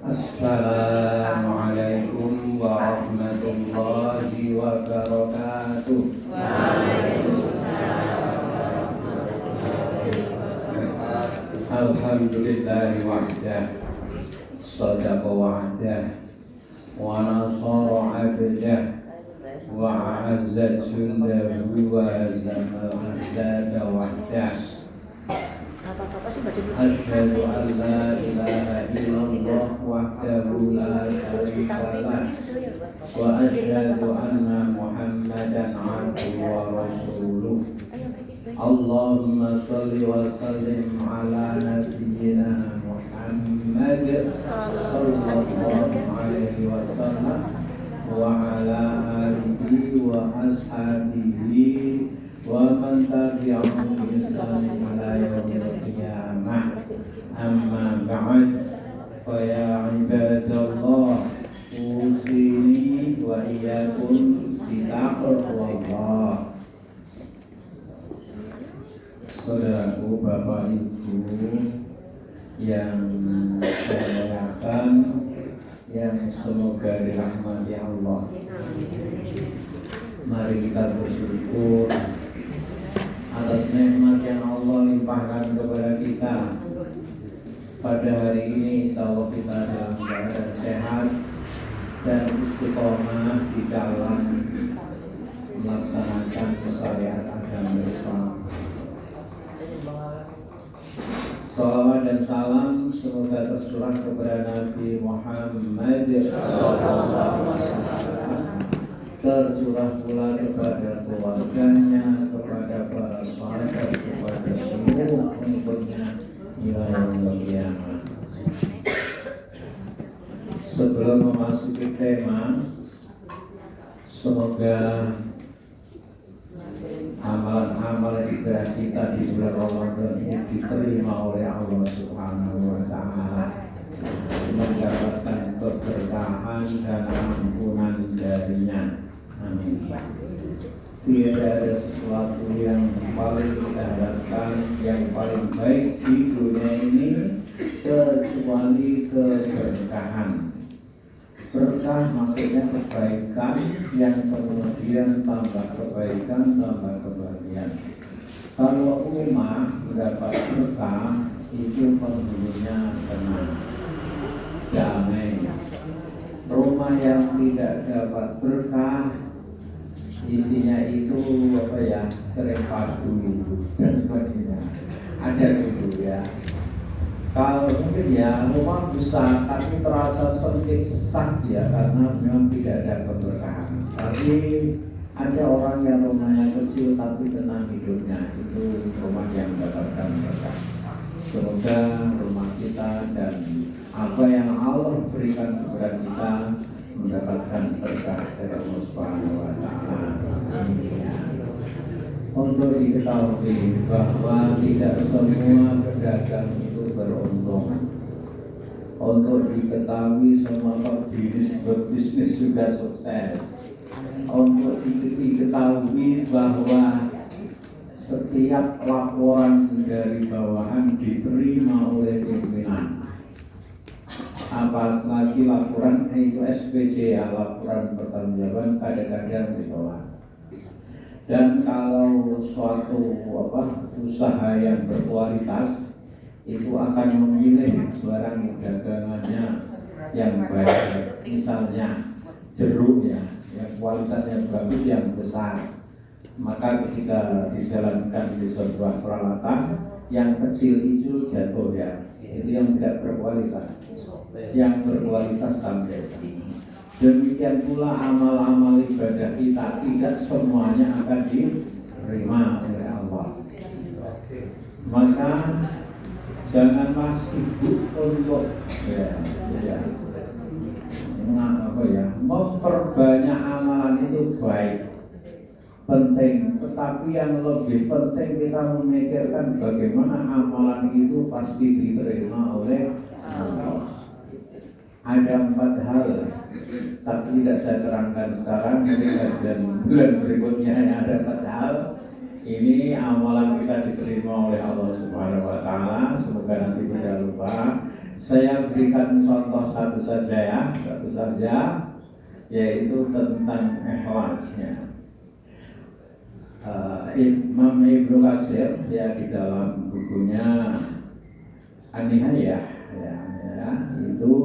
Assalamualaikum warahmatullahi wabarakatuh. Alhamdulillahi wahdah, sadaqa wa'dah, wa nasara abdah, wa a'azza jundahu wa hazama ahzaba wahdah. Asyhadu an la ilaha illallah wahdahu la syarika lah, wa asyhadu anna Muhammadan abduhu wa rasuluh. Allahumma shalli wa sallim ala nabiyyina Muhammad sallallahu alaihi wasallam wa ala alihi wa ashabihi wa man tabi'ahum bi ihsanin ila yaumil qiyamah. Amma ba'd, fa ya ibadallah, usini wa iyyakum bi taqwallah. Saudaraku, Bapak Ibu yang saya muliakan, yang semoga dirahmati Allah, mari kita bersyukur atas nikmat yang Allah limpahkan kepada kita. Pada hari ini insya Allah kita dalam keadaan sehat dan istiqomah di dalam melaksanakan syariat agama Islam. Salawat dan salam semoga tercurah kepada Nabi Muhammad sallallahu alaihi wasallam, tercurah pula kepada keluarganya, kepada para sahabat, kepada seluruh pengikutnya hingga yaumil qiyamah. Sebelum memasuki tema, semoga amalan-amalan ibadah kita di bulan Ramadan ini diterima oleh Allah Subhanahu wa Ta'ala, mendapatkan keberkahan dan ampunan darinya. Amin. Tidak ada sesuatu yang paling kita harapkan, yang paling baik di dunia ini kecuali keberkahan. Berkah maksudnya kebaikan yang kemudian tambah kebaikan, tambah kebahagiaan. Kalau rumah mendapat berkah, itu penghuninya tenang, damai. Rumah yang tidak dapat berkah, isinya itu sering padu dan sebagainya. Ada gitu ya. Kalau mungkin ya rumah besar tapi terasa sempit, sesak ya, karena memang tidak ada keberkahan. Tapi ada orang yang rumahnya kecil tapi tenang hidupnya, itu rumah yang mendapatkan berkah. Semoga rumah kita dan apa yang Allah berikan kepada kita mendapatkan berkah dari Allah Subhanahu wa Ta'ala. Untuk diketahui bahwa tidak semua pedagang itu beruntung. Untuk diketahui semua berbisnis juga sukses. Untuk diketahui bahwa setiap laporan dari bawahan diterima oleh pimpinan. Apalagi laporan itu SPJ ya, laporan pertanggungjawaban kadang-kadang ditolak. Dan kalau suatu usaha yang berkualitas itu akan memilih barang dagangannya yang baik, misalnya jeruk ya, yang kualitasnya bagus, yang besar. Maka ketika dijalankan di sebuah peralatan, yang kecil itu jatuh ya, itu yang tidak berkualitas. Yang berkualitas sampai. Demikian pula amal-amal ibadah kita tidak semuanya akan diterima oleh Allah. Maka janganlah sibuk untuk memperbanyak amalan itu baik, penting, tetapi yang lebih penting kita memikirkan bagaimana amalan itu pasti diterima oleh Allah. Ada 4 hal, tapi tidak saya terangkan sekarang, dan bulan berikutnya ada 4 hal. Ini amalan kita diterima oleh Allah Subhanahu wa Ta'ala. Semoga nanti tidak lupa Saya berikan contoh satu saja, yaitu tentang ikhlasnya. Imam Ibnu Katsir di dalam bukunya An-Nihayah itu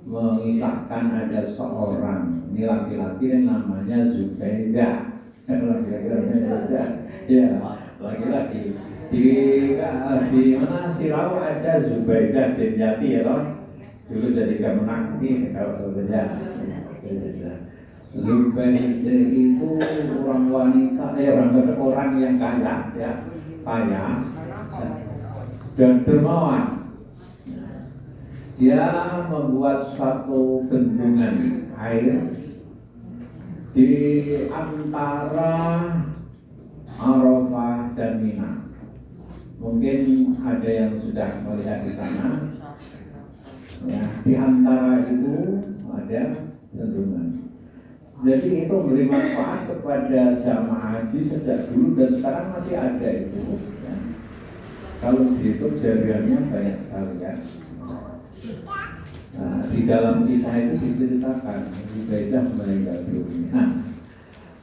mengisahkan ada seorang ini laki-laki yang namanya Zubaidah. Laki-laki di mana Sirau ada Zubaidah bin Yati ya toh. Dulu jadi kemenang ini kalau saja. Zubaidah itu orang wanita, orang yang kaya dan dermawan. Dia membuat suatu bendungan air di antara Arafah dan Mina. Mungkin ada yang sudah melihat di sana. Ya, di antara itu ada bendungan. Jadi itu memberi manfaat kepada jamaah haji sejak dulu dan sekarang masih ada itu. Ya. Kalau dihitung jariannya banyak sekali ya. Nah, di dalam kisah itu diceritakan Zubaidah meninggal dunia.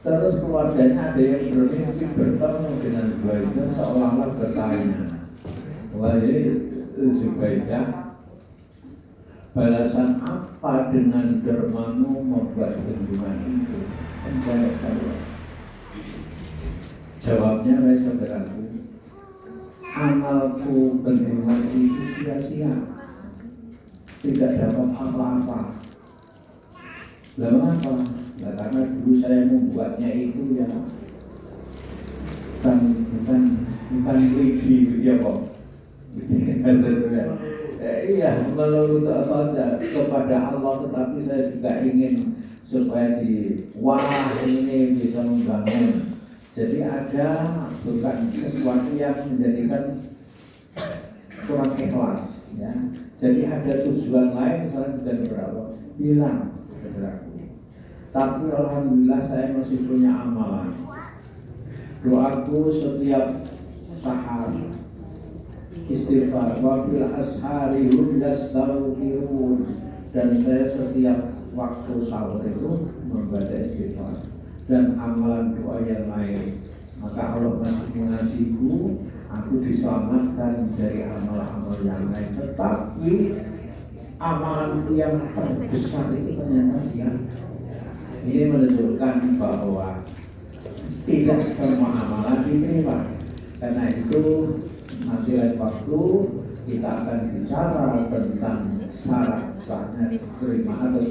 Terus keluarganya ada yang bermimpi bertemu dengan Zubaidah seolah-olah bertanya, wahai Zubaidah, balasan apa dengan dermamu membuat bendungan itu? Jawabnya, wahai saudaraku, amalku bendungan itu sia-sia, tidak dapat apa-apa. Lalu apa? Nah, karena dulu saya membuatnya itu ya bukan lagi ya kok. Iya, menurut saja kepada Allah, tetapi saya juga ingin supaya wah ini bisa membangun. Jadi ada bukan sesuatu yang menjadikan kurang ikhlas ya. Jadi ada tujuan lain, misalnya bukan berapa bilang saudaraku. Tapi alhamdulillah saya masih punya amalan. Doaku setiap sahar istighfar wa bil ashari hum yastaghfirun, dan saya setiap waktu sahur itu membaca istighfar dan amalan doa yang lain. Maka Allah masih mengasihiku, aku diselamatkan dari amal-amal yang lain. Tetapi amalan yang terbesar itu ternyata sia-sia. Ini menunjukkan bahwa tidak semua amalan diterima. Karena itu nanti lain waktu kita akan bicara tentang syarat sahnya diterima atau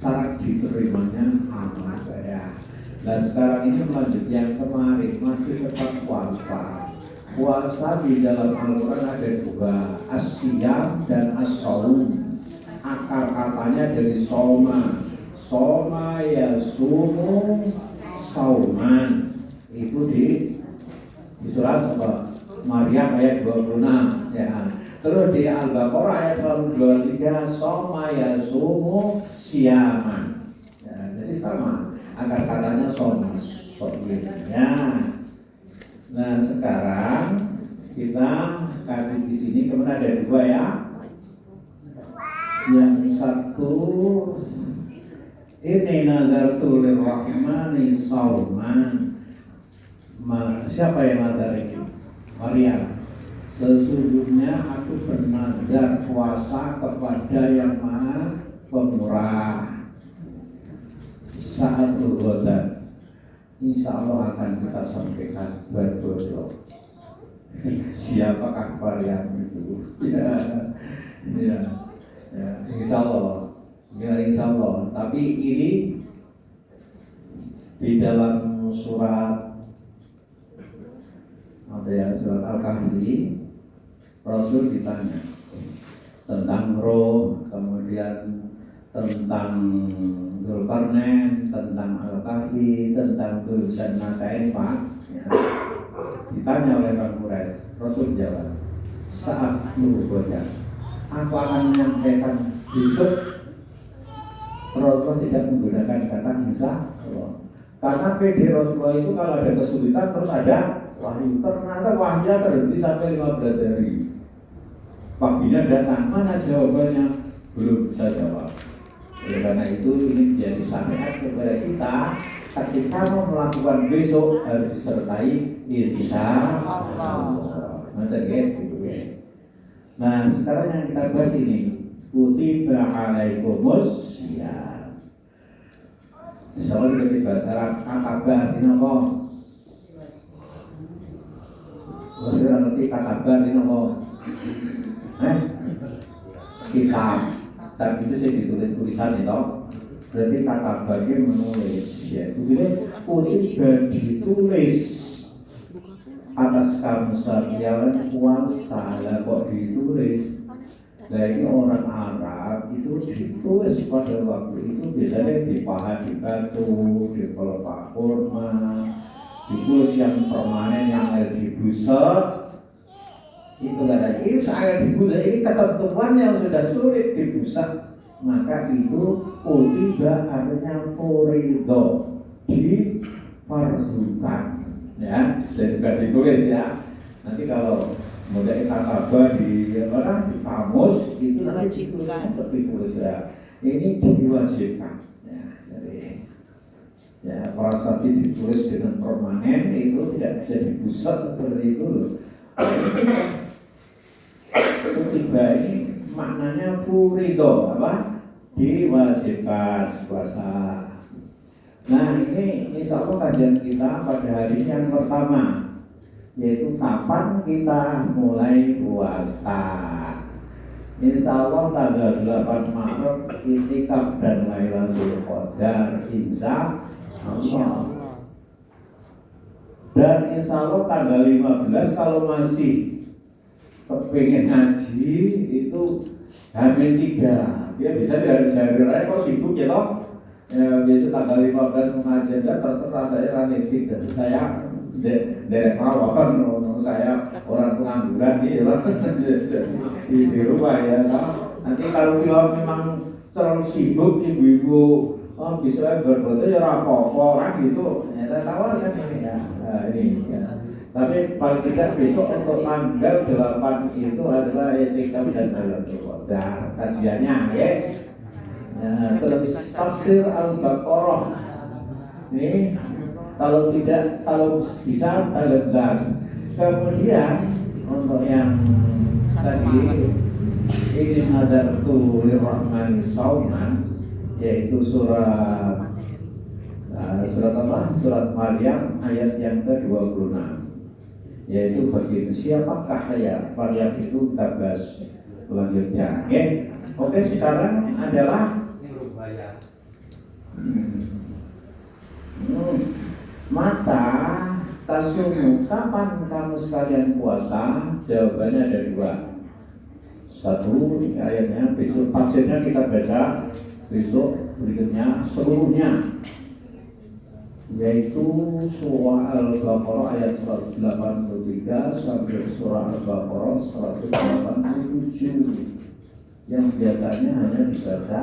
syarat diterimanya amal saya. Nah sekarang ini melanjut yang kemarin, masih tentang puasa. Puasa di dalam Al-Quran ada dua, as-siyam dan as-saum. Akar katanya dari soma yasumu sauman. Itu di surat apa? Maryam ayat 26 ya. Terus di Al-Baqarah ayat 23 soma yasumu siyaman ya, jadi sama akar katanya soma ya. Nah sekarang kita kasih di sini, kemudian ada dua ya. Yang satu ini nazartu lirrahmani sauman. Siapa yang nazar itu? Maryam. Sesungguhnya aku bernazar puasa kepada yang Maha Pemurah saat Ramadan. Insya Allah akan kita sampaikan berdoa. Siapakah Maryam itu? Ya, insya Allah. Ya insya Allah. Tapi ini di dalam surat surat Al-Kahfi, Rasul ditanya tentang roh, kemudian tentang Dzulqarnain, tentang Al-Kahfi, tentang Dzuljannatain Pak ya. Ditanya oleh Bang Quraisy, Rasul jawab, saat Ramadan aku akan menyampaikan besok. Rasulullah tidak menggunakan kata insya Allah, karena PD Rasulullah itu kalau ada kesulitan terus ada wahyu. Ternyata wahyu terhenti sampai 15 hari. paginya datang, mana jawabannya? Belum bisa jawab. Oleh karena itu ini menjadi syariat kepada kita, ketika mau melakukan besok harus disertai insya Allah. Nah sekarang yang kita bahas ini kutiba alaikumus ya. Soal dari bahasa Arab kabar ini apa? Maksudnya nanti kabar ini apa? Kitab. Tapi itu saya ditulis tulisan itu. Berarti kabarnya menulis ya. Jadi kutiba ditulis atas kamu sariawan puasa lah kok ditulis. Nah ini orang Arab itu ditulis pada waktu itu biasanya di paha di batu, di pelepah kurma, ditulis yang permanen yang ada di buset. Itu ada ini saya di buset ini ketentuan yang sudah sulit di buset, maka itu kutiba artinya furido difardukan ya, saya sudah ditulis ya. Nanti kalau kemudian kata di kamus itu nanti ditulis ya. Ini diwajibkan ya. Jadi ya prasasti ditulis dengan permanen itu tidak bisa dipusat seperti itu loh. Ketiga ini maknanya furido apa? Diwajibkan puasa. Nah ini insya Allah kajian kita pada hari yang pertama, yaitu kapan kita mulai puasa. Insya Allah tanggal 8 Maret I'tikaf dan Lailatul Qadar insya Allah. Dan insya Allah tanggal 15 kalau masih kepingin ngaji itu hamil 3. Dia bisa dari raya kalau sibuk ya toh. Ya biasa tanggal 15 mengaji dan terserah saya lanjut dan saya dari mawon saya orang pengangguran di rumah ya. Nanti kalau dia memang terlalu sibuk ibu-ibu bisa berfoto ya apa-apa kan gitu. Ya tawar kan ini ya. Nah, ini ya. Tapi paling tidak besok untuk tanggal 8 itu adalah I'tikaf dan Lailatul Qadar kajiannya ya. Nah, terus tafsir Al-Baqarah ini kalau bisa tanggal 11. Kemudian untuk yang tadi ini nadartu lirrahmani sauman, yaitu surat apa? Surat Maryam ayat yang ke-26, yaitu begitu siapakah ya Maryam itu kita bahas selanjutnya. Oke, sekarang adalah mata tasumu, kapan kamu sekalian puasa? Jawabannya ada 2. Satu ayatnya besok, tafsirnya kita baca besok, berikutnya seluruhnya, yaitu surah Al-Baqarah ayat 183 sampai surah Al-Baqarah 187 yang biasanya hanya dibaca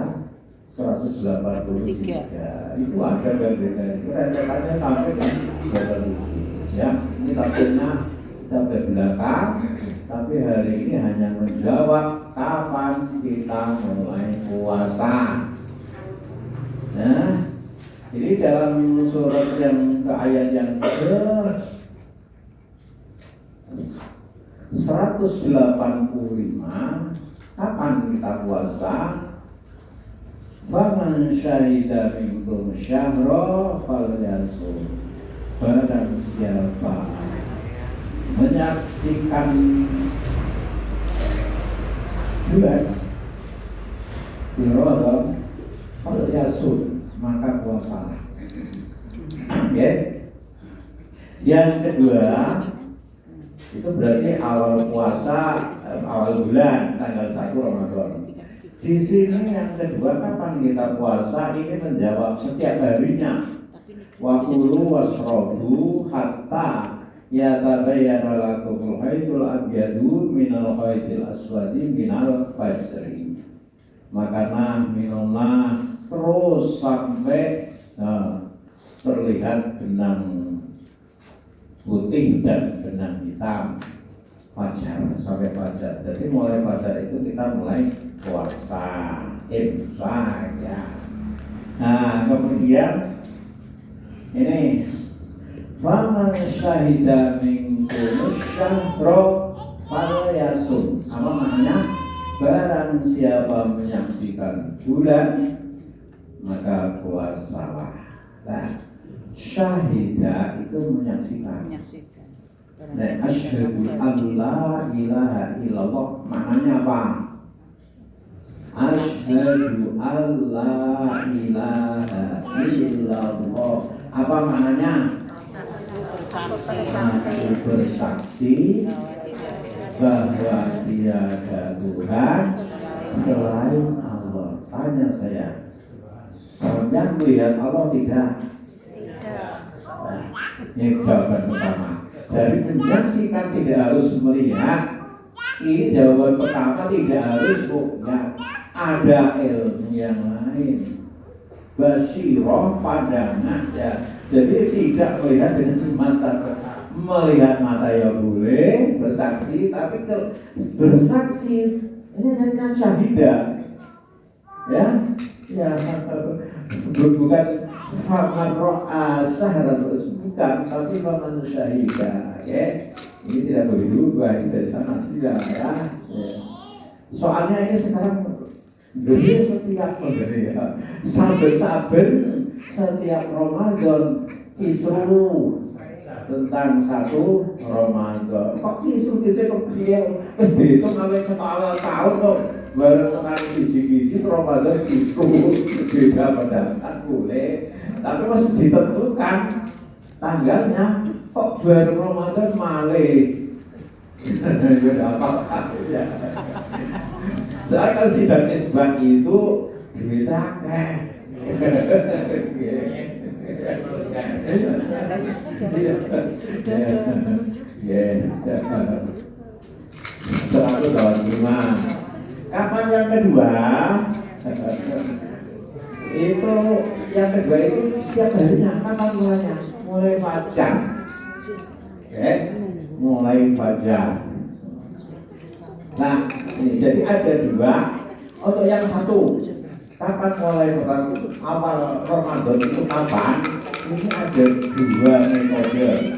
183. Itu ada berbeda. Itu rentetannya sampai berapa ya. Ini tafsirnya kita berbelakang, tapi hari ini hanya menjawab kapan kita mulai puasa. Nah, jadi dalam surat yang ke ayat yang ke 185, kapan kita puasa? Faman syahida minkum syahra falyasum. Barang siapa menyaksikan bulan Ramadan falyasum, maka puasa. Ya. Yang kedua itu berarti awal puasa, awal bulan tanggal 1 Ramadan. Di sini yang kedua kapan kita puasa ini menjawab setiap harinya. Wa kulu wasrobu hatta yatabayyana lakumul haidul abyadu minal haidil aswadi minal fajri. Makanlah, minumlah terus sampai terlihat benang putih dan benang hitam. fajar sampai fajar. Jadi mulai fajar itu kita mulai puasa imsak ya. Nah kemudian ini faman syahida minkum syahra falyasum. Apa maknanya? Barang siapa menyaksikan bulan maka puasalah. Nah, syahida itu menyaksikan. Nah, asyhadu an la ilaha illallah maknanya apa? Asyhadu an la ilaha illallah. Apa maknanya? Bersaksi bahwa tiada Tuhan selain Allah. Tanya saya, sampeyan melihat Allah tidak? Nah, ini jawaban pertama. Jadi menyaksikan tidak harus melihat. Ini jawaban pertama, tidak harus melihat. Ada ilmu yang lain. Basiroh pandangan ya. Jadi tidak melihat dengan mata. Melihat mata ya boleh, bersaksi, tapi bersaksi ini hanya syahidah. Ya, ya bukan faman ro'a sahran, bukan, tapi faman syahidah. Ya, ini tidak boleh diubah dari sana sudah ya. Soalnya ini sekarang dari setiap pemberi ya. Saben-saben setiap Ramadan kisru tentang satu Ramadan. Kok kisru-kisru kepriye wis diitung awet setahun tahun kok bareng tekan biji-biji Ramadan kisru beda pendapat boleh. Tapi masih ditentukan tanggalnya kok baru Ramadan malih. Ya apa ya. Soalnya kalau sidang isbat itu duit akeh. Kapan yang kedua? Itu yang kedua itu setiap harinya. Kapan mulainya? Mulai fajar. Mulai fajar. Nah, ini jadi ada dua. Untuk yang satu, kapan mulai awal Ramadan itu kapan? Ini ada dua metode.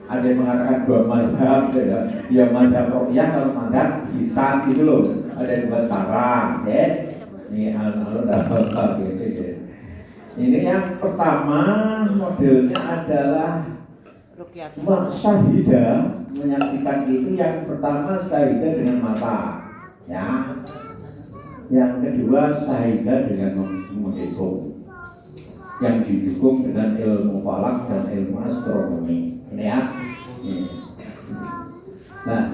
Ada yang mengatakan dua mazhab, ya mazhab Roqiyah, kalau mazhab Hisan gitu loh. Ada dua cara, ya. Ini alun-alun dapat gitu. Ini yang pertama modelnya adalah syahidah, menyaksikan itu yang pertama syahidah dengan mata, ya. Yang kedua syahidah dengan menghitung, yang didukung dengan ilmu falak dan ilmu astronomi. Ini ya. Nah,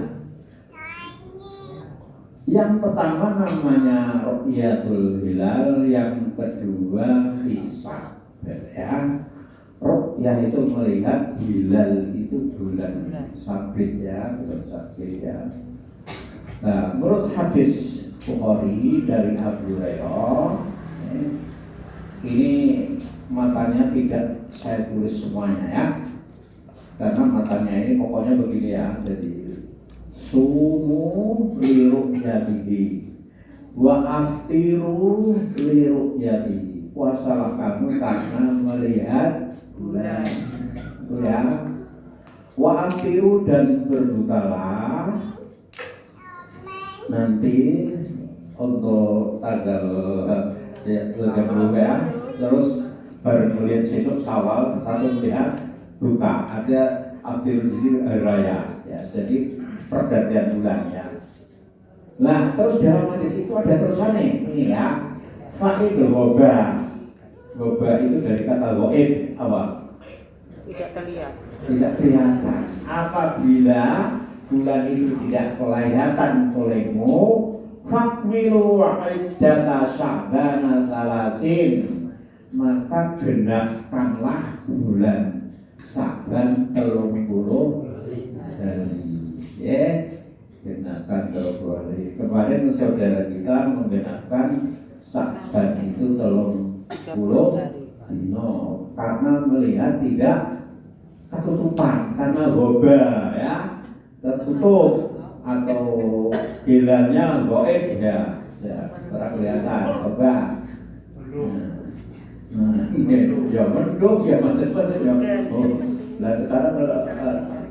yang pertama namanya Ru'yatul Hilal, yang kedua hisab. Ya. Ru'yah itu melihat, hilal itu bulan sabit ya, bulan sabit ya. Nah, menurut hadis Bukhari dari Abu Hurairah, ini matanya tidak saya tulis semuanya ya, karena matanya ini pokoknya begini ya. Jadi sumu liru'yatihi wa aftiru liru'yatihi, puasalah kamu karena melihat bulan itu ya. Wa aftiru, dan berbukalah nanti untuk tanggal 30 ya. Terus baru melihat besok Syawal satu melihat buka, ada Abdul Jizir Raya ya, jadi pergantian bulan ya. Nah terus dalam hadis itu ada terusannya ini ya, fa'id goba. Goba itu dari kata goib, apa? Tidak terlihat. Tidak kelihatan. Apabila bulan itu tidak kelihatan olehmu, fakmilu iddata Sya'bana salasin, maka genapkanlah bulan Sya'ban 30 hari. Ya, genapkan 30 hari. Kemarin saudara kita menggenapkan Sya'ban itu 30 dino karena melihat tidak ketutupan, karena goba ya, tertutup. atau hilalnya goib ya, kurang kelihatan, coba. Nah, ini ya mendung ya macam-macam ya. Nah sekarang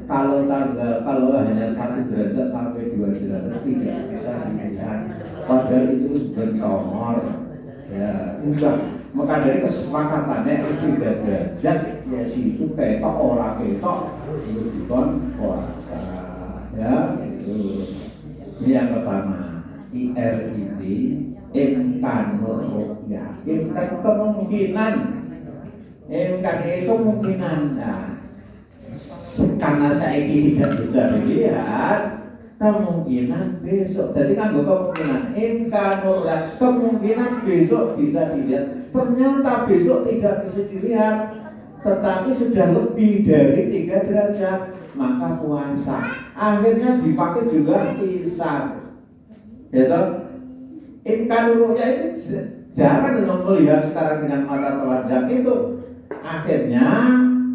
kalau hanya 1 derajat sampai 2 derajat tidak bisa dilihat. Padahal itu bernomor. Ya, enggak. Maka dari kesepakatannya harus 3 derajat, ya situ ketok orang ketok itu dikon puasa. Ya, itu. Ini yang pertama. IRID imkanur ru'yah. Imkan kemungkinan. Imkan itu kemungkinan. Nah, karena saya ini tidak bisa dilihat, kemungkinan besok. Jadi kan kemungkinan imkanur ru'yah, kemungkinan besok bisa dilihat. Ternyata besok tidak bisa dilihat, tetapi sudah lebih dari 3 derajat, maka puasa. Akhirnya dipakai juga hisab. Gitu. Imkanur ru'yah itu jarang melihat sekarang dengan mata telanjang itu. Akhirnya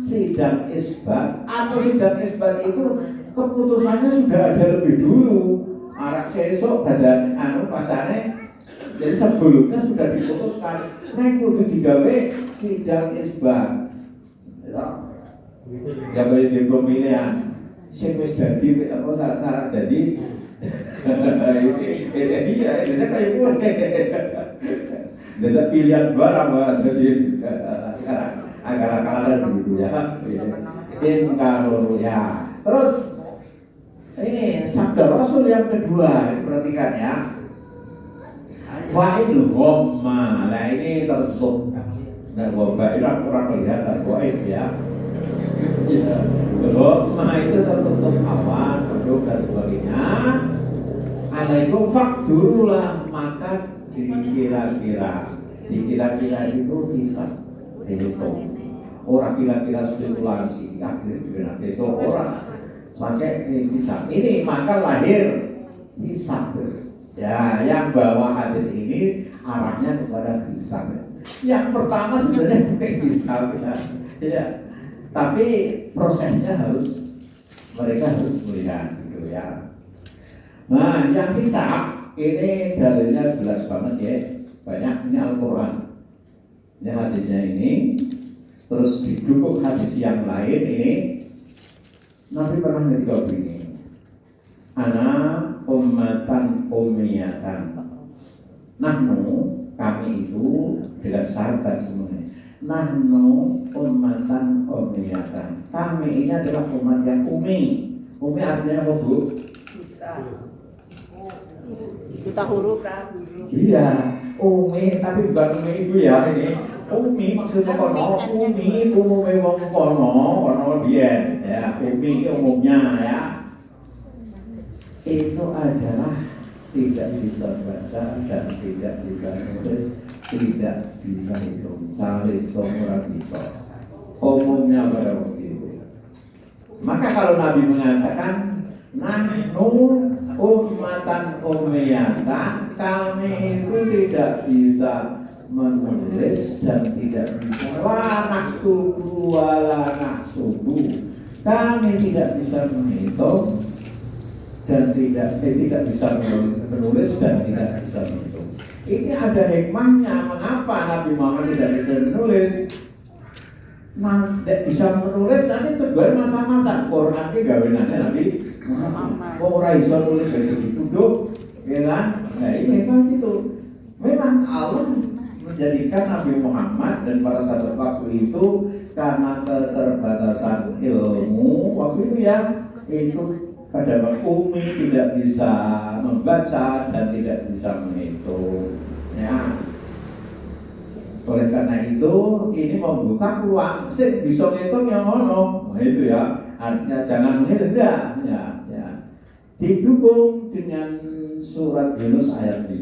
sidang isbat atau sidang isbat itu keputusannya sudah ada lebih dulu. Arak sesok badan pasane. Jadi sebelumnya sudah diputuskan. Nek kudu digawe sidang isbat. Ya boleh di pemilihan. Sing wis dadi apa syarat dadi ini ya, ini kayak gue. Ada pilihan barang jadi agak-agak begitu ya. Imkanur ya. Terus ini sabda Rasul yang kedua, perhatikan ya. Fa'il ghamma. Nah ini tertutup. Nah ghamma itu kurang kelihatan goib ya. Ghamma itu tertutup awan, penduk dan sebagainya. Alaikum fakdurulah, maka dikira-kira itu bisa dihitung. Orang kira-kira spekulasi, itu orang pakai hisab. Ini maka lahir hisab. Ya, yang bawa hadis ini arahnya kepada hisab. Yang pertama sebenarnya bukan hisab ya. Tapi prosesnya mereka harus melihat gitu ya. Nah, yang hisab ini dalilnya jelas banget ya. Banyak, ini Al-Quran. Ini hadisnya ini. Terus didukung hadis yang lain ini. Nabi pernah ngerti begini. Ana ummatan ummiyatan. Nahnu, kami itu dengan sahabat semuanya. Nahnu ummatan ummiyatan. Kami ini adalah umat yang umi. Umi artinya apa, Bu? Buta huruf. Iya, umi tapi bukan umi itu ya ini. Umi maksudnya kono, umi umumnya wong kono biyen ya. Umi itu umumnya ya. Itu adalah tidak bisa baca dan tidak bisa nulis, tidak bisa hitung. Salis orang bisa. Umumnya pada waktu itu. Maka kalau Nabi mengatakan nahnu ummatan ummiyatan, kami itu tidak bisa menulis dan tidak bisa la naktubu wa la nahsubu. Kami tidak bisa menghitung dan tidak bisa menulis dan tidak bisa menghitung. Ini ada hikmahnya mengapa Nabi Muhammad tidak bisa menulis. Nah, tidak bisa menulis nanti terbuat masa-masa Quran ini gawenannya Nabi Muhammad. Orang bisa nulis dari situ duduk, ya kan? Nah ini kan gitu. Memang Allah menjadikan Nabi Muhammad dan para sahabat waktu itu karena keterbatasan ilmu waktu itu ya, itu pada umi tidak bisa membaca dan tidak bisa menghitung. Ya. Oleh karena itu ini membuka peluang sih bisa ngitung yang ngono. Nah itu ya. Artinya jangan menghitung ya. Didukung dengan surat Yunus ayat 5.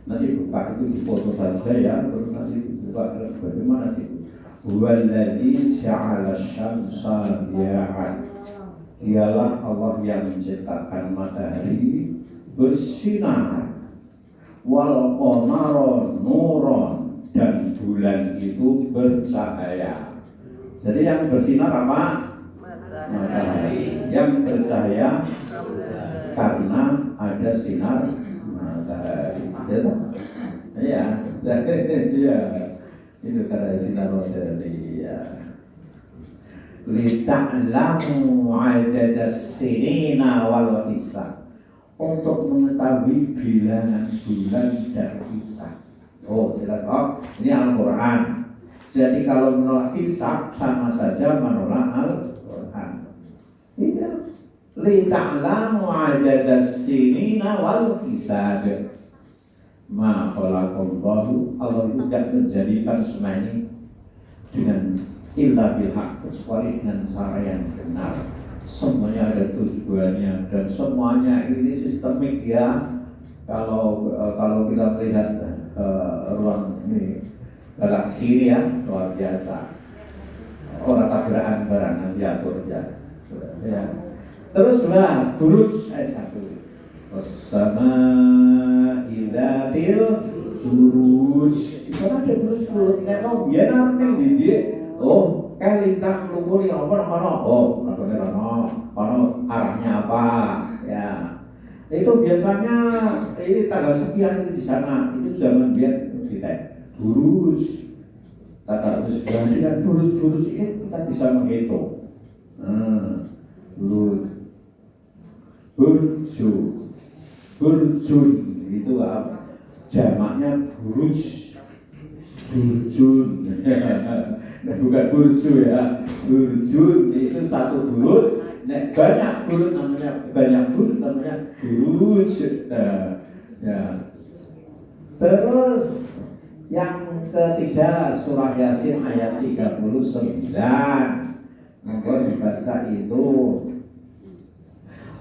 Nanti buka itu di foto saja ya. Terus nanti buka bagaimana itu. Huwallazi ja'ala syamsa diya'an. Dialah Allah yang menciptakan matahari bersinar. Wal qamara nuron, dan bulan itu bercahaya. Jadi yang bersinar apa? Matahari. Yang bercahaya karena ada sinar matahari. Ya, ya, itu karena sinar matahari. Ya. Lita'lamu adadas sinina wal hisab, untuk mengetahui bilangan bulan dan hisab. Oh, jelas. Oh, ini Al-Quran. Jadi kalau menolak hisab sama saja menolak Al-Quran. Iya. Lita'lamu adadas sinina wal hisab. Ma khalaqallahu, Allah tidak menjadikan semua ini dengan illa bilhaq, kecuali dengan cara yang benar. Semuanya ada tujuannya dan semuanya ini sistemik ya. Kalau kita melihat ruang ini galaksi ini ya luar biasa. Orang tabrakan barang nanti atur ya. Terus dua buruj satu. Bersama idatil buruj. Itu ada buruj. Nek mau biar nanti dia. Oh, lintang lumuri apa namanya? Oh, namanya ono arahnya apa? Ya. Itu biasanya ini tanggal sekian itu di sana. Itu zaman biar kita buruj. Tanggal sekian dengan buruj ini kita bisa menghitung. Burjun itu apa? Jamaknya buruj. Burjun. Bukan burju ya, burjun itu satu buruj. Banyak buruj namanya buruj. Ya. Terus yang ketiga surah Yasin ayat 39. Monggo dibaca itu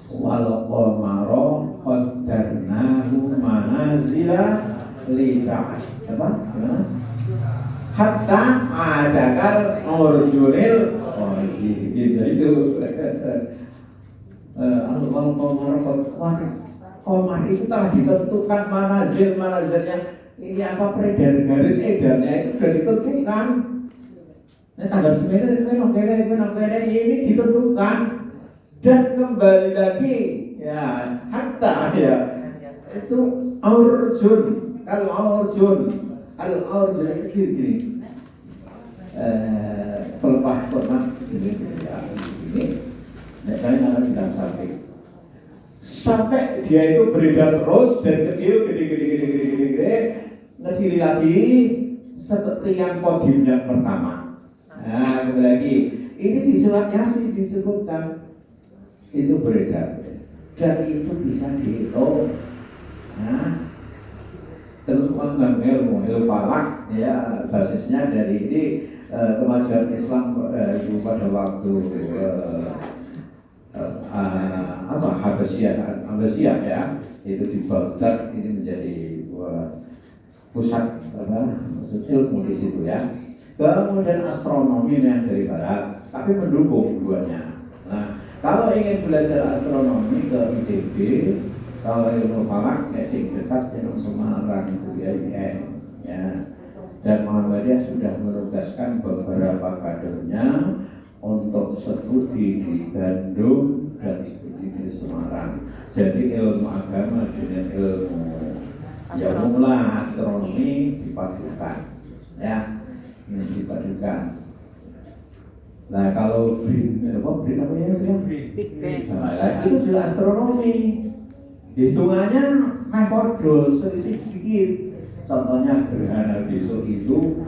wal qamara qaddarnahu manazila apa? Hatta adakal urjunil itu komar itu telah ditentukan manazilnya. Ini apa peredaran garis edarnya itu sudah ditentukan. Ini tanggal 9 ini ditentukan dan kembali lagi ya hatta ya itu urjun. Kalau urjun itu gini. Pelepah pernah ini saya bilang sampai dia itu beredar terus dari kecil gede ngecili lagi seperti yang podium yang pertama. Nah, kembali lagi ini di surat Yasin disebutkan itu beredar dan itu bisa dihitung. Nah, terus ilmu falak ya basisnya dari ini kemajuan Islam itu pada waktu Habasyah ya itu di Baghdad ini menjadi pusat ilmu di situ ya. Kemudian astronomi yang dari barat tapi mendukung duanya. Nah kalau ingin belajar astronomi ke ITB, kalau ilmu falak kayak sing dekat dengan Semarang itu ya. Dan Muhammadiyah sudah menugaskan beberapa kadernya untuk studi di Bandung dan studi di Semarang. Jadi ilmu agama dengan ilmu ya umumlah astronomi dipadukan, ya, ini dipadukan. Nah kalau Big Bang itu juga astronomi, hitungannya metode sedikit. Contohnya gerhana besok itu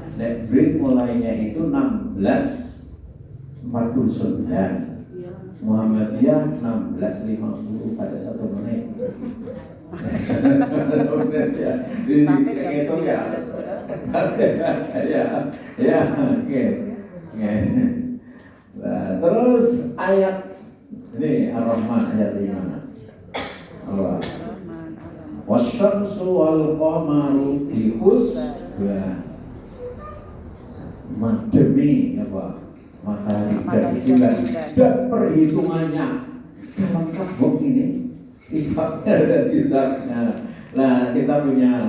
Big mulainya itu 1649, Muhammadiyah 1650 pada 1 menit. Sampai jam 9. Ya, oke. Nah, terus ayat ini Ar-Rahman ayat 5. Allah. Wasyamsu wal qamaru bihusban. Demi apa? Matahari dan bulan dan perhitungannya dalam kabuk ini hisabnya dan hisabnya. Nah kita punya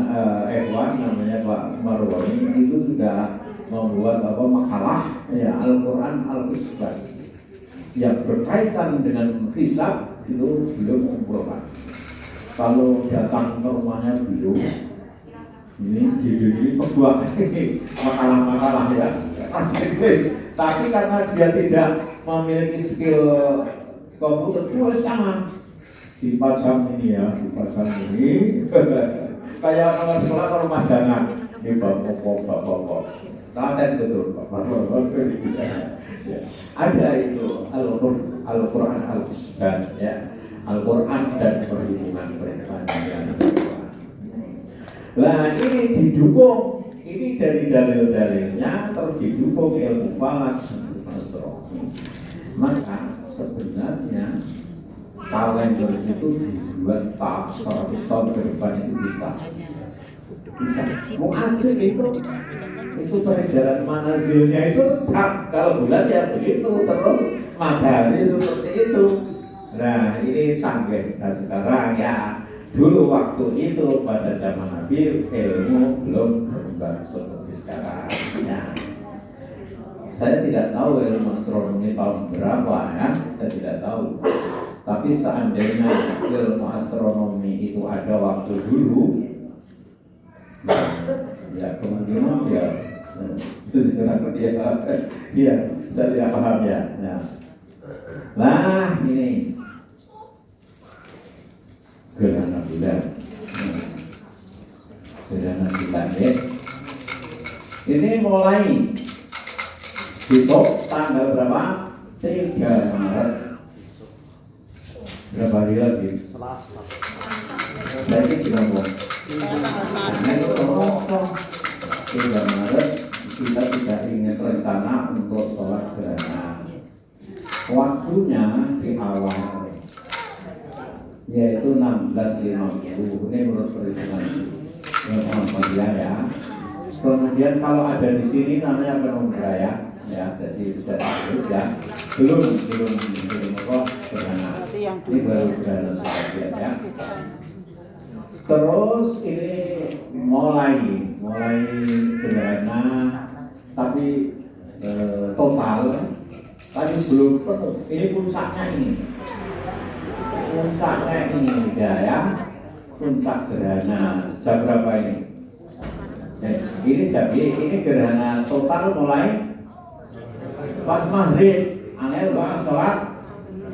ikhwan namanya Pak Marwani itu sudah membuat makalah ya Al-Quran Al-Hisban yang berkaitan dengan hisab itu belum kumpulkan. Kalau datang ke rumahnya belum, ini ini kedua makalah-makalah ya. Tapi karena dia tidak memiliki skill komputer, terus tangan dipajang ini ya, dipajang ini. Kayak kalau sekolah kalau pajangan, ini bapak-bapak, telaten betul, bapak-bapak. Ada itu Al-Quran Al-Qur'an ya, Al-Quran dan perhubungan perekonomian. Nah ini didukung, ini dari dalil-dalilnya terus didukung ilmu falak dan astronomi. Maka sebenarnya kalender itu dibuat 100 tahun ke depan itu bisa. Mu'adzim itu peredaran manazilnya itu tetap, kalau bulan ya begitu terus, matahari seperti itu. Nah ini canggih. Nah sekarang ya, dulu waktu itu pada zaman Nabi ilmu belum berkembang seperti sekarang ya. Saya tidak tahu ilmu astronomi tahun berapa ya, saya tidak tahu. Tapi seandainya ilmu astronomi itu ada waktu dulu, ya kemungkinan ya iya, saya tidak paham ya. Nah ini gerhana bulan, gerhana bulan ya. Ini mulai besok tanggal berapa? 3 Maret. Berapa hari lagi? Selasa. Jadi kita mau. 3 Maret kita tidak ingin rencana untuk sholat gerhana. Waktunya di awal, yaitu 16.50. Ini menurut perhitungan Muhammadiyah ya. Kemudian kalau ada di sini namanya penumbra ya, jadi sudah terus ya. Belum apa gerhana. Ini baru gerhana sebagian ya. Terus ini mulai gerhana, tapi total tadi belum penuh. Ini puncaknya ini ya, puncak gerhana jam berapa ini? Ini gerhana total mulai pas maghrib, angel bang sholat,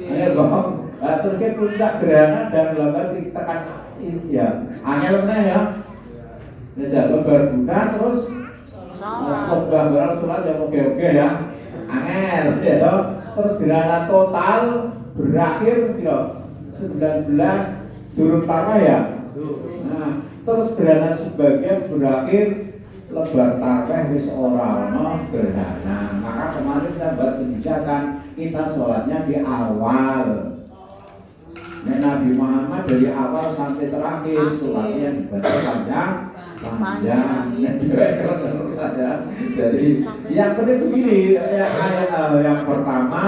angel bang, terus ke puncak gerhana dan lebar ditekan ya, angel mana ya? Jadi lebar buka terus gambaran sholat ya oke ya, angel ya, terus gerhana total berakhir ya 19 durung tambah ya. Nah, terus gerhana sebagian berakhir lebar tarweh wis ora ana gerhana. Maka kemarin saya buat kebijakan kita sholatnya di awal. Nah, Nabi Muhammad dari awal sampai terakhir sholatnya dibaca panjang. Jadi yang penting begini, yang pertama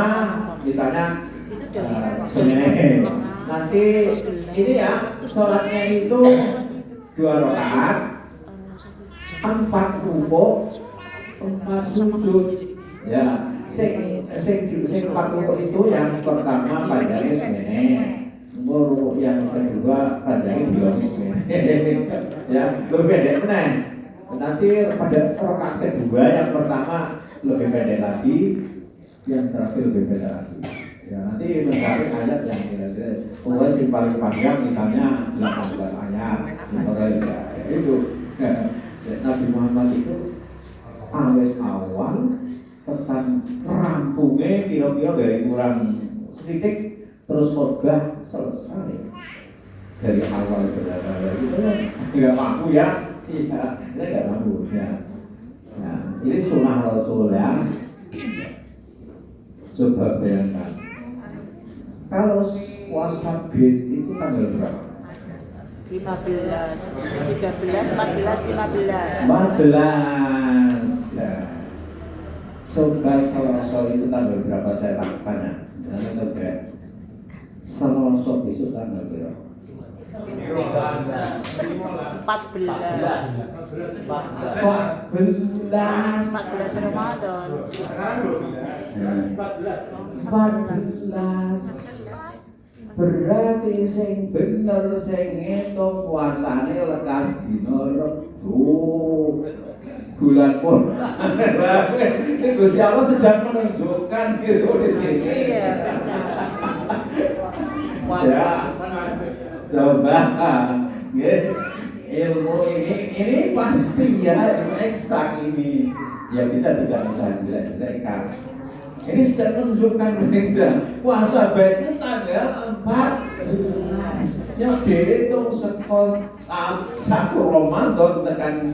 misalnya Senin. Nanti ini ya sholatnya itu 2 rakaat, 4 rukuk, 4 sujud. Ya, sing 4 rukuk itu yang pertama panjangnya Senin. Rukuk yang kedua panjangnya bilang Senin. Ya, lebih pendek meneh. Nanti pada rakaat kedua yang pertama lebih pendek lagi, yang terakhir lebih pendek lagi. Ya, nanti mencari ayat yang kira-kira pokoknya yang paling panjang misalnya 18 ayat misalnya ya, itu Nabi Muhammad itu awal tekan rampungnya kira-kira dari kurang sedikit terus khotbah selesai dari awal berada itu tidak mampu ya, iya ini tidak mampu ya. Nah, ini sunnah Rasul ya. Coba bayangkan kalau puasa bid itu tanggal berapa? 15, 13, 14, 15. 14 ya. Coba Selasa itu tanggal berapa saya tanya? Nanti coba Selasa besok tanggal berapa? 14 Ramadan. 14 Berarti sing bener sing ngitung puasane lekas dina Rebo. Bulan pun. Ini Gusti Allah sedang menunjukkan gitu di sini. Iya. Ya. Coba. Nggih. Ilmu ini pasti ya eksak ini. Ya kita tidak bisa jelek-jelekan. Ini sedang menunjukkan kita puasa baiknya tanggal 14. Yang dihitung satu Ramadan tekan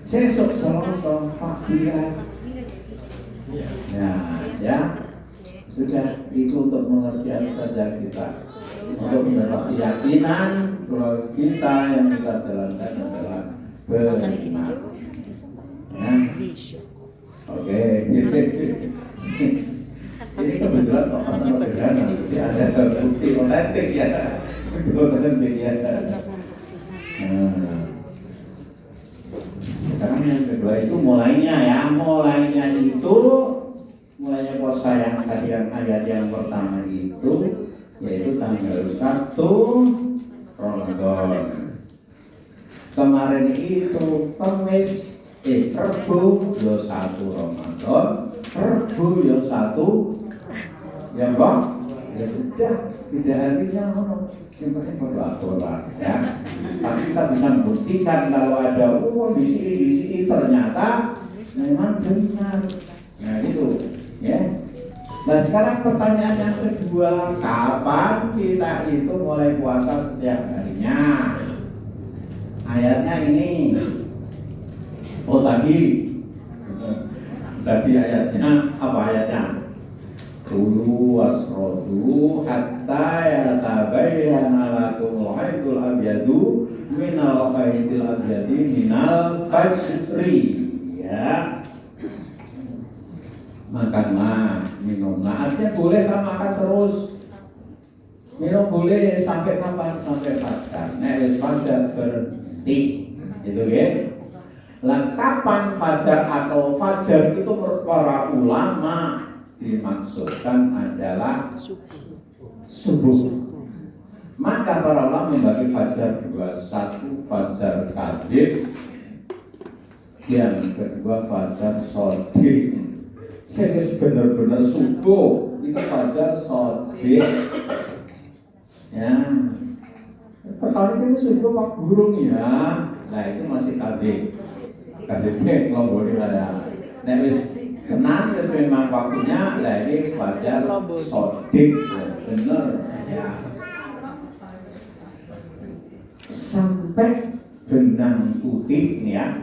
sesuk Selasa 14. Ya, sudah itu untuk pengertian saja kita. Untuk mendapat keyakinan bahwa kita yang kita jalankan adalah benar. Ya. Oke. Ini kebetulan kok benar, nanti ada bukti otentik ya. Otentik ya. Sekarang yang kedua itu mulainya puasa yang tadi yang ayat yang pertama itu yaitu tanggal 1 Ramadan. Kemarin itu Kamis Rebo ya 1 Ramadan, Rebo ya 1 ya Mbak. Ya sudah, tidak harinya simpelnya berdoa ya. Tapi kita bisa membuktikan kalau ada di sini ternyata memang benar. Nah itu ya. Nah sekarang pertanyaan yang kedua, kapan kita itu mulai puasa setiap harinya? Ayatnya ini. Oh tadi ayatnya apa ayatnya? Kulu wasrodu hatta yatabayyana lakumul haidul abyadu minal haidil abyadi minal fajri. Ya. Makanlah, minumlah. Artinya boleh kan makan terus. Minum boleh sampai kapan? Sampai fajar. Wis fajar berhenti. Itu ya. Lah kapan fajar atau fajar itu menurut para ulama dimaksudkan adalah subuh. Maka para ulama membagi fajar dua, satu fajar kadhib, yang kedua fajar shadiq. Sing benar-benar subuh itu fajar shadiq. Ya. Pertama itu subuh pak burung ya. Nah itu masih kadhib. Kadhibnya kelompok ada. Nek wis kenan wis memang waktunya lagi fajar shadiq bener ya. Sampai benang putih ini ya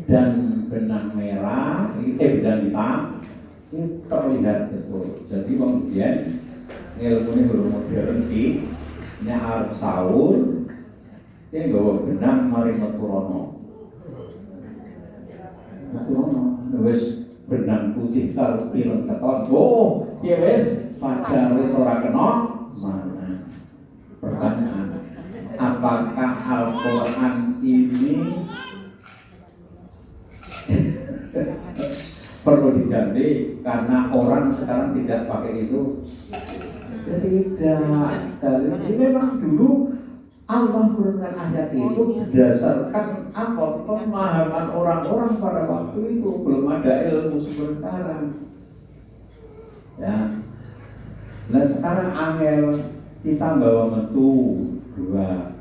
dan benang merah benang hitam ini terlihat betul. Jadi kemudian ilmu ini belum modern sih. Ini arep sahur ini nggawa benang mari meturono wis benang putih karo pireng keton. Oh, ya wis fajar wis ora kena mana. Pertanyaan, apakah Al-Qur'an ini perlu diganti karena orang sekarang tidak pakai itu? Tidak. Ini memang dulu Allah menurunkan ayat itu berdasarkan apa? Pemahaman orang-orang pada waktu itu, belum ada ilmu seperti sekarang. Ya. Nah sekarang angel kita bawa metu dua,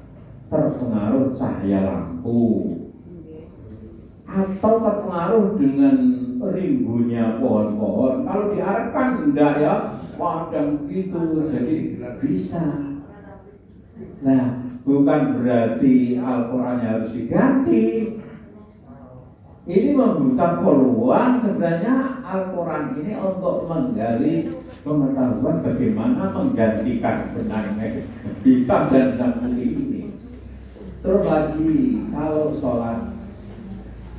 terpengaruh cahaya lampu atau terpengaruh dengan rimbunya pohon-pohon. Kalau diarahkan enggak ya, padang gitu, jadi bisa. Nah, bukan berarti Al-Qur'an harus diganti. Ini membuka peluang sebenarnya Al-Qur'an ini untuk menggali pengetahuan bagaimana menggantikan benang hitam dan benang putih ini. Terus lagi kalau sholat,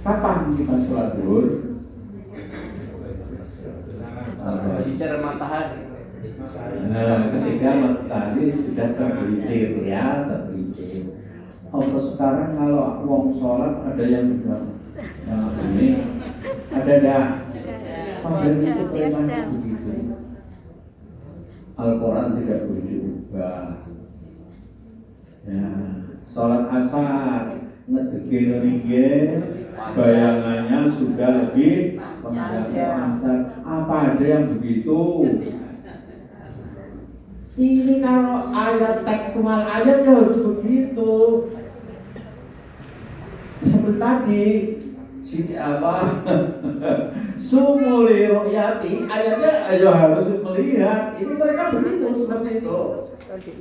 kapan kita sholat zuhur? Bicara matahari. Nah, ketika matahari sudah tergelincir ya, tergelincir. Oh, sekarang kalau wong sholat ada yang bilang, ini ada dah. Padahal itu preman begitu. Al-Quran tidak boleh diubah. Ya, sholat asar ngedegil bayangannya sudah lebih panjang asar. Apa ada yang begitu? Ini kalau ayat tekstual ayat ya harus begitu. Seperti tadi sumuli royati ayatnya ayo harus melihat. Ini mereka begitu seperti itu.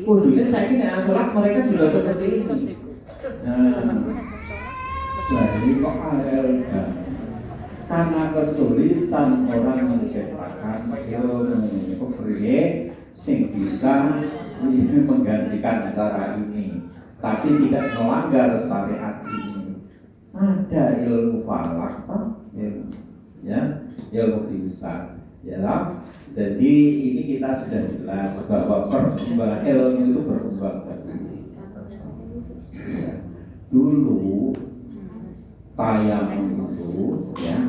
Kudunya saya ini sholat mereka juga seperti itu. Nah ini kok ada karena kesulitan orang menciptakan ilmu kepriye sing bisa ini menggantikan cara ini, tapi tidak melanggar syariat ini. Ada ilmu falak, ya, ilmu hisab, ya lah. Jadi ini kita sudah jelas bahwa perkembangan ilmu itu berkembang. Dulu tayang itu, ya,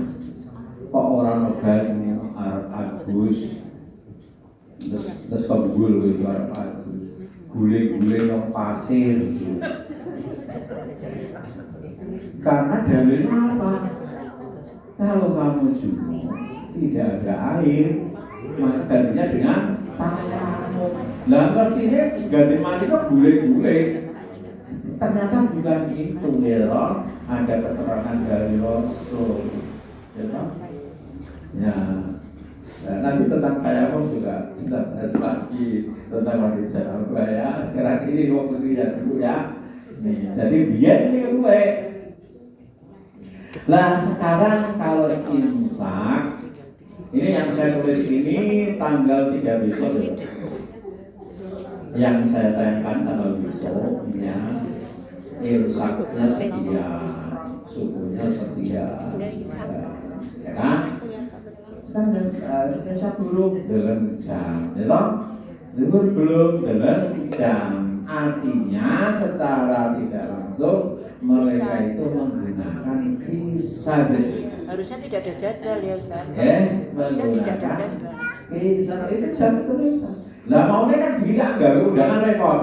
kok orang negara Arab Agus, terus kebul itu Arab Agus, guling-guling yang pasir. Karena dalilnya apa? Kalau kamu junub tidak ada air, maka gantinya dengan tayamum. Lah ngertinya ganti mandi kok guling-guling. Ternyata bukan itu ya, ada keterangan dari Rasul, ya, ya. Nah, nanti tentang tayamum juga kita bahas lagi tentang wanita ya. Sekarang ini waktu yang dulu ya. Nih, jadi biar ini gue. Nah sekarang kalau imsak, ini yang saya tulis ini tanggal 3 besok ya. Yang saya tayangkan tanggal besok ya. Imsaknya sekian, subuhnya sekian, ya kan? Sekarang imsak belum dalam jam, ya toh? Belum dalam jam. Artinya secara tidak langsung mereka itu menggunakan hisab. Harusnya tidak ada jadwal ya Ustaz. Harusnya tidak ada jadwal. Hisab itu jam itu hisab. Lah maunya kan begini enggak undangan repot.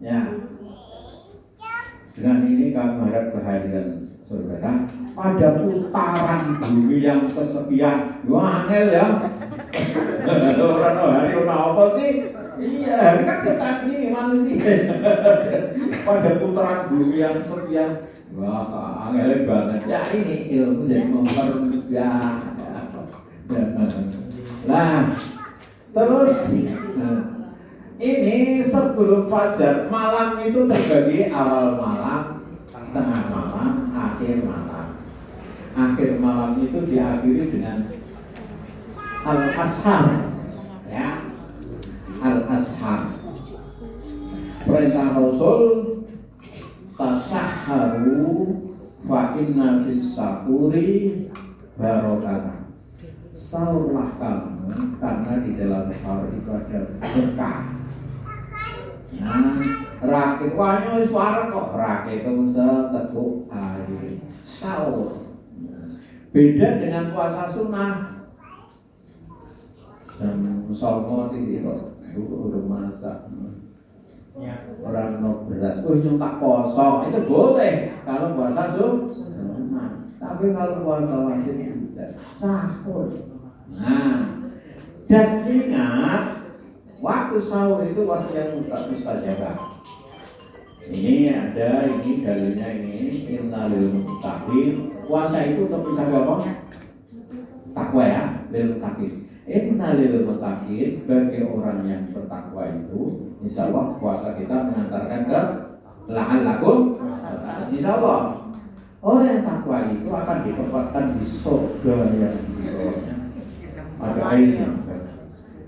Ya. Dengan ini kami harap kehadiran saudara pada putaran bumi yang kesekian. Wah angel ya. Orang hari apa sih? Iya, hari kan ciptaan ini manusia. Pada putaran bumi yang sekian. Wah, angel banget. Ya ini ilmu jadi mempermudah. Nah, terus ini sebelum fajar, malam itu terbagi awal malam, tengah malam, akhir malam. Akhir malam itu diakhiri dengan al-ashar, ya, al-ashar. Perintah Rasul, tasahharu fa inna fis sahuri barokah. Sahurlah kamu karena di dalam sahur itu ada berkah. Nah, rakit wanyo suara kok rakit itu seteguk air sahur. Beda dengan puasa sunnah. Jam songo iki kok urung masak. Orang no beras, nyuntak poso itu boleh kalau puasa sunnah. Tapi kalau puasa wajib tidak sahur. Nah, dan ingat waktu sahur itu waktu yang mustajabah. Ini ada, ini dalilnya ini innalil muttaqin. Puasa itu untuk mencapai apa? Takwa ya, lil muttaqin. Innalil muttaqin bagi orang yang bertakwa itu, insyaallah puasa kita mengantarkan ke la'allakum insyaallah. Orang yang takwa itu akan ditempatkan di surga yang di ada airnya.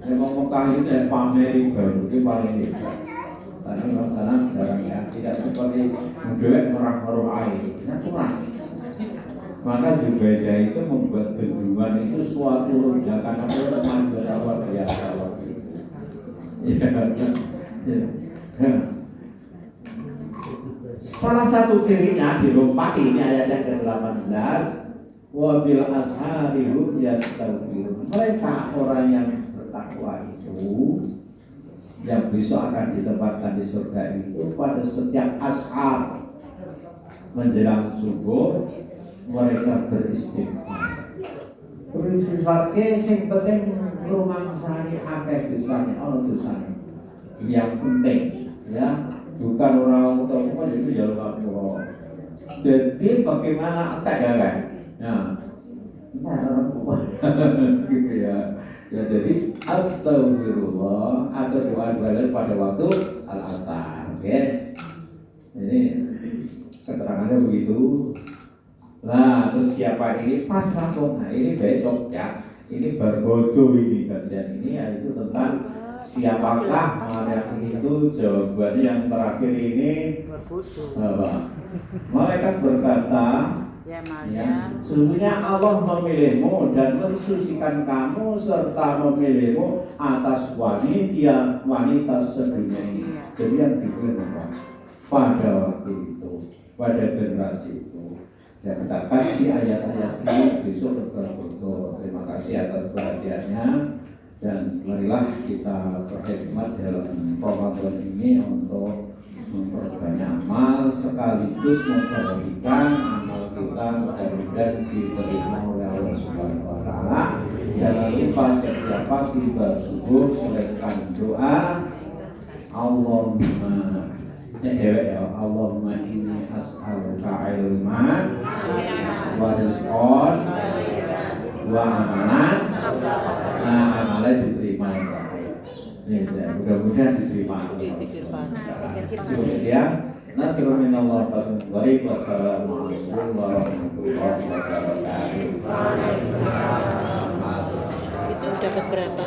Memang Mekah itu yang pameri baru itu paling hebat. Tadi orang sana jarang ya, tidak seperti mudek merah-merah air, kurang. Maka Zubaidah itu membuat bendungan itu suatu ledakan apa teman berawal biasa waktu itu. Salah satu cirinya dilompati ini ayat yang ke-18. Wabil ashari hum yastaghfirun. Mereka orang yang bertakwa itu yang besok akan ditempatkan di surga itu pada setiap ashar menjelang subuh mereka beristighfar. Beristighfar sing penting rumangsani akeh dosane ana dosane. Yang penting ya, bukan orang utama itu jalur Allah. Jadi bagaimana tak ya kan? Ya, entah orang tua gitu ya. Ya jadi astagfirullah atau doa-doa pada waktu al-asar, oke? Ini keterangannya begitu. Nah, terus siapa ini pas langsung? Nah, ini besok ya. Ini berbodoh ini kajian ini yaitu tentang siapakah malaikat itu. Jawabannya yang terakhir ini malaikat berkata, Ya ya, Maryam, sesungguhnya Allah memilihmu dan mensucikan kamu serta memilihmu atas wanita sedunia ini. Jadi yang dipilih apa? Pada waktu itu, pada generasi itu. Saya katakan si ayat-ayat ini besok betul-betul. Terima kasih atas perhatiannya dan marilah kita berkhidmat dalam Ramadan ini untuk memperbanyak amal sekaligus memperhatikan amal kita mudah-mudahan diterima oleh Allah Subhanahu wa taala. Jangan lupa setiap pagi bersubuh selesaikan doa Allahumma inni as'aluka ilman wa rizqan wa amalan. Nah, amalan diterima yang terakhir. Mudah-mudahan diterima. Cukup sekian. Nasrul minallah wa barik. Wassalamualaikum warahmatullahi wabarakatuh. itu dapat berapa?